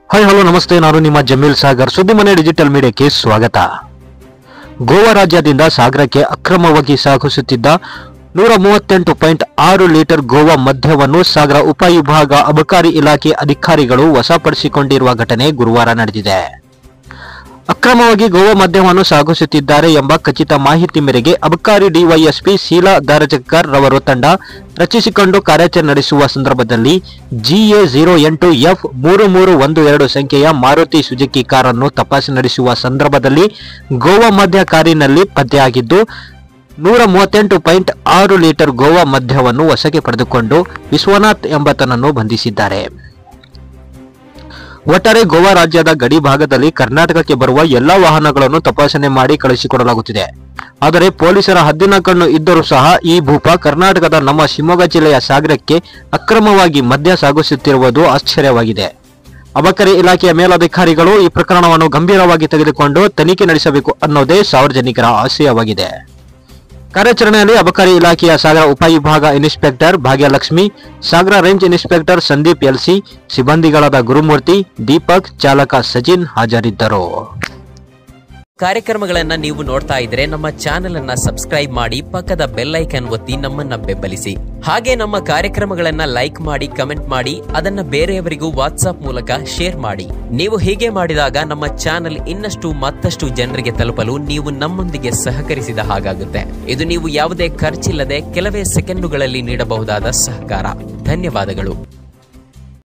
Hi hello ನಮಸ್ತೆ, ನಾನು ನಿಮ್ಮ ಜಮೀಲ್ ಸಾಗರ್. ಸುದ್ದಿ ಮನೆ ಡಿಜಿಟಲ್ ಮೀಡಿಯಾಕ್ಕೆ ಸ್ವಾಗತ. ಗೋವಾ ರಾಜ್ಯದಿಂದ ಸಾಗರಕ್ಕೆ ಅಕ್ರಮವಾಗಿ ಸಾಗಿಸುತ್ತಿದ್ದ 138.6 ಲೀಟರ್ ಗೋವಾ ಮದ್ಯವನ್ನು ಸಾಗರ ಉಪವಿಭಾಗ ಅಬಕಾರಿ ಇಲಾಖೆ ಅಧಿಕಾರಿಗಳು ವಶಪಡಿಸಿಕೊಂಡಿರುವ ಘಟನೆ ಗುರುವಾರ ನಡೆದಿದೆ. ಅಕ್ರಮವಾಗಿ ಗೋವಾ ಮದ್ಯವನ್ನು ಸಾಗಿಸುತ್ತಿದ್ದಾರೆ ಎಂಬ ಖಚಿತ ಮಾಹಿತಿ ಮೇರೆಗೆ ಅಬಕಾರಿ ಡಿವೈಎಸ್ಪಿ ಶೀಲಾ ದಾರಜಕರ್ ರವರು ತಂಡ ರಚಿಸಿಕೊಂಡು ಕಾರ್ಯಾಚರಣೆ ನಡೆಸುವ ಸಂದರ್ಭದಲ್ಲಿ GA08F3312 ಸಂಖ್ಯೆಯ ಮಾರುತಿ ಸುಜುಕಿ ಕಾರನ್ನು ತಪಾಸಣೆ ನಡೆಸುವ ಸಂದರ್ಭದಲ್ಲಿ ಗೋವಾ ಮದ್ಯ ಕಾರಿನಲ್ಲಿ ಪತ್ತೆಯಾಗಿದ್ದು 138.6 ಲೀಟರ್ ಗೋವಾ ಮದ್ಯವನ್ನು ವಶಕ್ಕೆ ಪಡೆದುಕೊಂಡು ವಿಶ್ವನಾಥ್ ಎಂಬಾತನನ್ನು ಬಂಧಿಸಿದ್ದಾರೆ. ಒಟ್ಟಾರೆ ಗೋವಾ ರಾಜ್ಯದ ಗಡಿ ಭಾಗದಲ್ಲಿ ಕರ್ನಾಟಕಕ್ಕೆ ಬರುವ ಎಲ್ಲಾ ವಾಹನಗಳನ್ನು ತಪಾಸಣೆ ಮಾಡಿ ಕಳುಹಿಸಿಕೊಡಲಾಗುತ್ತಿದೆ. ಆದರೆ ಪೊಲೀಸರ ಹದ್ದಿನ ಕಣ್ಣು ಇದ್ದರೂ ಸಹ ಈ ಭೂಪ ಕರ್ನಾಟಕದ ನಮ್ಮ ಶಿವಮೊಗ್ಗ ಜಿಲ್ಲೆಯ ಸಾಗರಕ್ಕೆ ಅಕ್ರಮವಾಗಿ ಮದ್ಯ ಸಾಗಿಸುತ್ತಿರುವುದು ಆಶ್ಚರ್ಯವಾಗಿದೆ. ಅಬಕಾರಿ ಇಲಾಖೆಯ ಮೇಲಧಿಕಾರಿಗಳು ಈ ಪ್ರಕರಣವನ್ನು ಗಂಭೀರವಾಗಿ ತೆಗೆದುಕೊಂಡು ತನಿಖೆ ನಡೆಸಬೇಕು ಅನ್ನೋದೇ ಸಾರ್ವಜನಿಕರ ಆಶಯವಾಗಿದೆ. ಕಾರ್ಯಾಚರಣೆಯಲ್ಲಿ ಅಬಕಾರಿ ಇಲಾಖೆಯ ಸಾಗರ ಉಪವಿಭಾಗ inspector Bhagyalakshmi, Sagar range inspector Sandeep L, ಸಿಬ್ಬಂದಿಗಳಾದ ಗುರುಮೂರ್ತಿ, ದೀಪಕ್, ಚಾಲಕ ಸಜಿನ್ ಹಾಜರಿದ್ದರು. ಕಾರ್ಯಕ್ರಮಗಳನ್ನ ನೀವು ನೋಡ್ತಾ ಇದ್ರೆ ನಮ್ಮ ಚಾನೆಲ್ ಅನ್ನ ಸಬ್ಸ್ಕ್ರೈಬ್ ಮಾಡಿ, ಪಕ್ಕದ ಬೆಲ್ ಐಕಾನ್ ಒತ್ತಿ ನಮ್ಮನ್ನ ಬೆಂಬಲಿಸಿ. ಹಾಗೆ ನಮ್ಮ ಕಾರ್ಯಕ್ರಮಗಳನ್ನ ಲೈಕ್ ಮಾಡಿ, ಕಮೆಂಟ್ ಮಾಡಿ, ಅದನ್ನ ಬೇರೆಯವರಿಗೂ ವಾಟ್ಸ್ಆಪ್ ಮೂಲಕ ಶೇರ್ ಮಾಡಿ. ನೀವು ಹೀಗೆ ಮಾಡಿದಾಗ ನಮ್ಮ ಚಾನೆಲ್ ಮತ್ತಷ್ಟು ಜನರಿಗೆ ತಲುಪಲು ನೀವು ನಮ್ಮೊಂದಿಗೆ ಸಹಕರಿಸಿದ ಹಾಗಾಗುತ್ತೆ. ಇದು ನೀವು ಯಾವುದೇ ಖರ್ಚಿಲ್ಲದೆ ಕೆಲವೇ ಸೆಕೆಂಡುಗಳಲ್ಲಿ ನೀಡಬಹುದಾದ ಸಹಕಾರ. ಧನ್ಯವಾದಗಳು.